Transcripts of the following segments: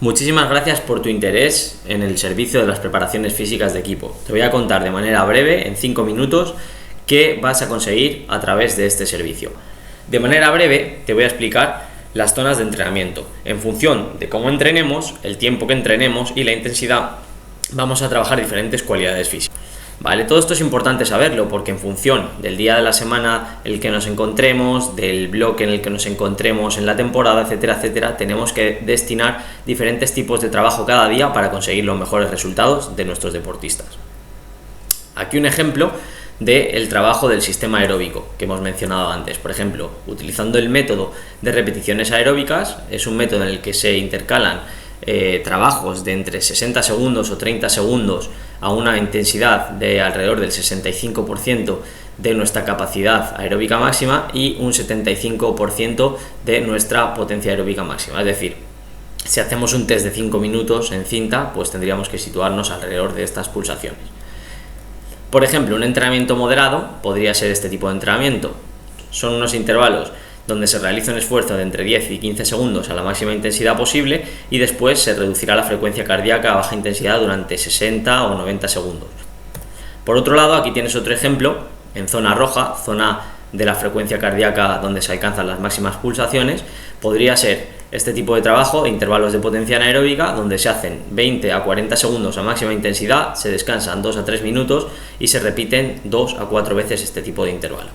Muchísimas gracias por tu interés en el servicio de las preparaciones físicas de equipo. Te voy a contar de manera breve, en 5 minutos, qué vas a conseguir a través de este servicio. De manera breve te voy a explicar las zonas de entrenamiento. En función de cómo entrenemos, el tiempo que entrenemos y la intensidad, vamos a trabajar diferentes cualidades físicas. Vale, todo esto es importante saberlo porque en función del día de la semana en el que nos encontremos, del bloque en el que nos encontremos en la temporada, etcétera, etcétera, tenemos que destinar diferentes tipos de trabajo cada día para conseguir los mejores resultados de nuestros deportistas. Aquí un ejemplo del trabajo del sistema aeróbico que hemos mencionado antes. Por ejemplo, utilizando el método de repeticiones aeróbicas, es un método en el que se intercalan trabajos de entre 60 segundos o 30 segundos a una intensidad de alrededor del 65% de nuestra capacidad aeróbica máxima y un 75% de nuestra potencia aeróbica máxima. Es decir, si hacemos un test de 5 minutos en cinta, pues tendríamos que situarnos alrededor de estas pulsaciones. Por ejemplo, un entrenamiento moderado podría ser este tipo de entrenamiento. Son unos intervalos donde se realiza un esfuerzo de entre 10 y 15 segundos a la máxima intensidad posible y después se reducirá la frecuencia cardíaca a baja intensidad durante 60 o 90 segundos. Por otro lado, aquí tienes otro ejemplo en zona roja, zona de la frecuencia cardíaca donde se alcanzan las máximas pulsaciones. Podría ser este tipo de trabajo, intervalos de potencia anaeróbica, donde se hacen 20 a 40 segundos a máxima intensidad, se descansan 2 a 3 minutos y se repiten 2 a 4 veces este tipo de intervalos.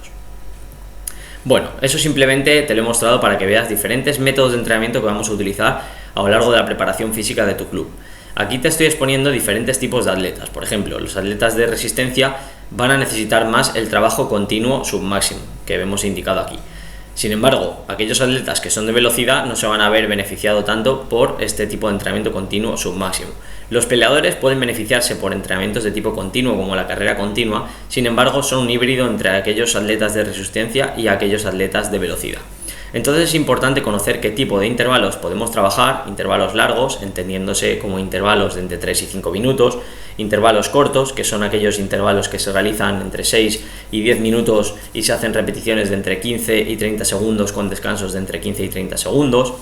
Bueno, eso simplemente te lo he mostrado para que veas diferentes métodos de entrenamiento que vamos a utilizar a lo largo de la preparación física de tu club. Aquí te estoy exponiendo diferentes tipos de atletas. Por ejemplo, los atletas de resistencia van a necesitar más el trabajo continuo submáximo, que vemos indicado aquí. Sin embargo, aquellos atletas que son de velocidad no se van a ver beneficiado tanto por este tipo de entrenamiento continuo submáximo. Los peleadores pueden beneficiarse por entrenamientos de tipo continuo como la carrera continua, sin embargo son un híbrido entre aquellos atletas de resistencia y aquellos atletas de velocidad. Entonces es importante conocer qué tipo de intervalos podemos trabajar, intervalos largos, entendiéndose como intervalos de entre 3 y 5 minutos, intervalos cortos, que son aquellos intervalos que se realizan entre 6 y 10 minutos y se hacen repeticiones de entre 15 y 30 segundos con descansos de entre 15 y 30 segundos.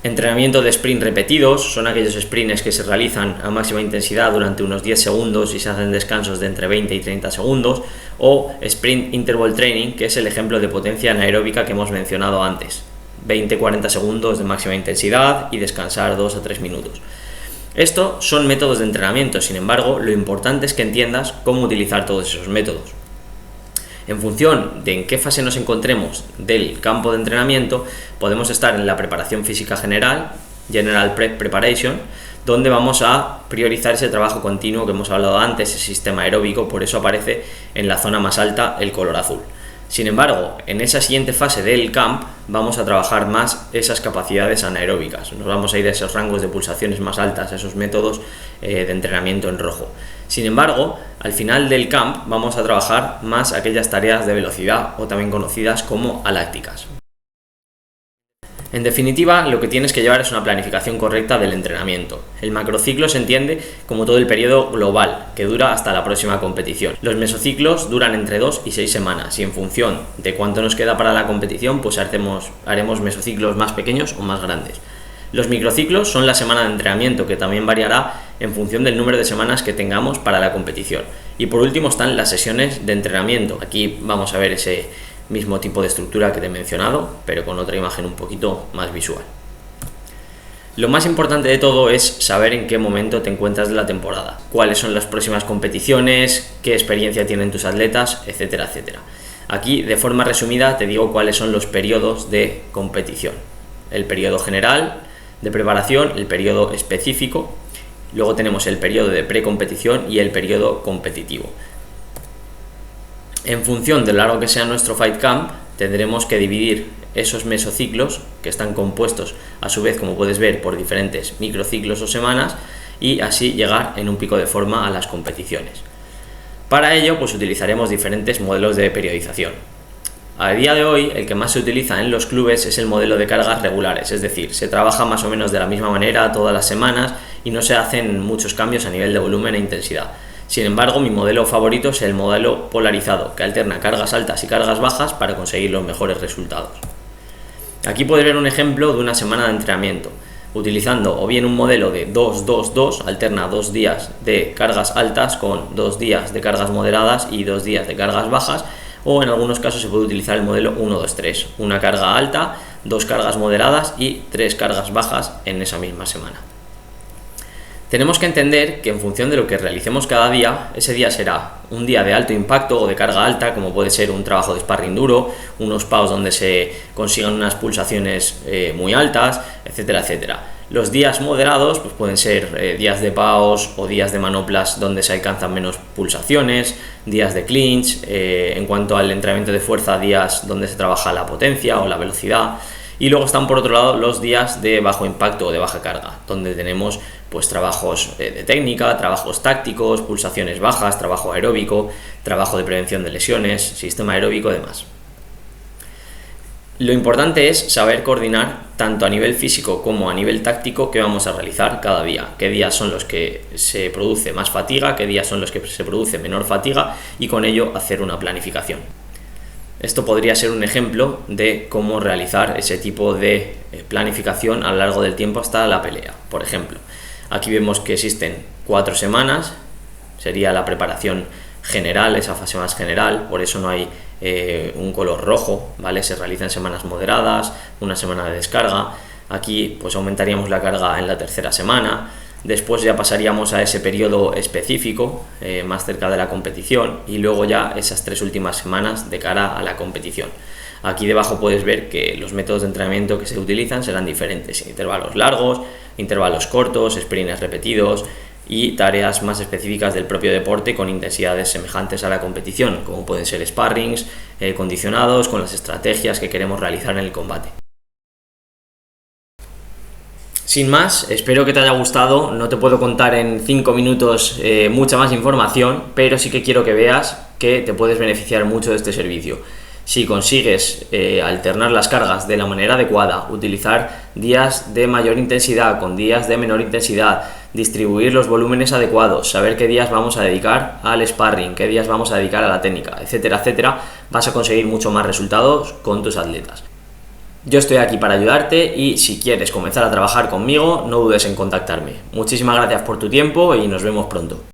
Entrenamiento de sprint repetidos, son aquellos sprints que se realizan a máxima intensidad durante unos 10 segundos y se hacen descansos de entre 20 y 30 segundos, o sprint interval training, que es el ejemplo de potencia anaeróbica que hemos mencionado antes, 20-40 segundos de máxima intensidad y descansar 2 a 3 minutos. Estos son métodos de entrenamiento, sin embargo, lo importante es que entiendas cómo utilizar todos esos métodos. En función de en qué fase nos encontremos del campo de entrenamiento, podemos estar en la preparación física general, General Prep Preparation, donde vamos a priorizar ese trabajo continuo que hemos hablado antes, ese sistema aeróbico, por eso aparece en la zona más alta el color azul. Sin embargo, en esa siguiente fase del camp vamos a trabajar más esas capacidades anaeróbicas, nos vamos a ir a esos rangos de pulsaciones más altas, a esos métodos de entrenamiento en rojo. Sin embargo, al final del camp vamos a trabajar más aquellas tareas de velocidad o también conocidas como alácticas. En definitiva, lo que tienes que llevar es una planificación correcta del entrenamiento. El macrociclo se entiende como todo el periodo global, que dura hasta la próxima competición. Los mesociclos duran entre 2 y 6 semanas y en función de cuánto nos queda para la competición, pues haremos mesociclos más pequeños o más grandes. Los microciclos son la semana de entrenamiento, que también variará en función del número de semanas que tengamos para la competición. Y por último están las sesiones de entrenamiento. Aquí vamos a ver ese mismo tipo de estructura que te he mencionado, pero con otra imagen un poquito más visual. Lo más importante de todo es saber en qué momento te encuentras de la temporada, cuáles son las próximas competiciones, qué experiencia tienen tus atletas, etcétera, etcétera. Aquí, de forma resumida, te digo cuáles son los periodos de competición. El periodo general de preparación, el periodo específico, luego tenemos el periodo de precompetición y el periodo competitivo. En función de lo largo que sea nuestro Fight Camp, tendremos que dividir esos mesociclos, que están compuestos a su vez, como puedes ver, por diferentes microciclos o semanas, y así llegar en un pico de forma a las competiciones. Para ello, pues utilizaremos diferentes modelos de periodización. A día de hoy, el que más se utiliza en los clubes es el modelo de cargas regulares, es decir, se trabaja más o menos de la misma manera todas las semanas y no se hacen muchos cambios a nivel de volumen e intensidad. Sin embargo, mi modelo favorito es el modelo polarizado, que alterna cargas altas y cargas bajas para conseguir los mejores resultados. Aquí puedes ver un ejemplo de una semana de entrenamiento. utilizando o bien un modelo de 2-2-2, alterna 2 días de cargas altas con 2 días de cargas moderadas y 2 días de cargas bajas, o en algunos casos se puede utilizar el modelo 1-2-3, una carga alta, 2 cargas moderadas y 3 cargas bajas en esa misma semana. Tenemos que entender que en función de lo que realicemos cada día, ese día será un día de alto impacto o de carga alta, como puede ser un trabajo de sparring duro, unos PAUs donde se consigan unas pulsaciones muy altas, etcétera, etcétera. Los días moderados pues pueden ser días de PAUs o días de manoplas donde se alcanzan menos pulsaciones, días de clinch, en cuanto al entrenamiento de fuerza, días donde se trabaja la potencia o la velocidad. Y luego están por otro lado los días de bajo impacto o de baja carga, donde tenemos pues trabajos de técnica, trabajos tácticos, pulsaciones bajas, trabajo aeróbico, trabajo de prevención de lesiones, sistema aeróbico y demás. Lo importante es saber coordinar tanto a nivel físico como a nivel táctico qué vamos a realizar cada día, qué días son los que se produce más fatiga, qué días son los que se produce menor fatiga y con ello hacer una planificación. Esto podría ser un ejemplo de cómo realizar ese tipo de planificación a lo largo del tiempo hasta la pelea. Por ejemplo, aquí vemos que existen 4 semanas, sería la preparación general, esa fase más general, por eso no hay un color rojo, ¿vale? Se realizan semanas moderadas, una semana de descarga. Aquí pues aumentaríamos la carga en la tercera semana. Después ya pasaríamos a ese periodo específico, más cerca de la competición, y luego ya esas 3 últimas semanas de cara a la competición. Aquí debajo puedes ver que los métodos de entrenamiento que se utilizan serán diferentes: intervalos largos, intervalos cortos, sprints repetidos y tareas más específicas del propio deporte con intensidades semejantes a la competición, como pueden ser sparrings condicionados con las estrategias que queremos realizar en el combate. Sin más, espero que te haya gustado. No te puedo contar en 5 minutos mucha más información, pero sí que quiero que veas que te puedes beneficiar mucho de este servicio. Si consigues alternar las cargas de la manera adecuada, utilizar días de mayor intensidad con días de menor intensidad, distribuir los volúmenes adecuados, saber qué días vamos a dedicar al sparring, qué días vamos a dedicar a la técnica, etcétera, etcétera, vas a conseguir mucho más resultados con tus atletas. Yo estoy aquí para ayudarte y si quieres comenzar a trabajar conmigo, no dudes en contactarme. Muchísimas gracias por tu tiempo y nos vemos pronto.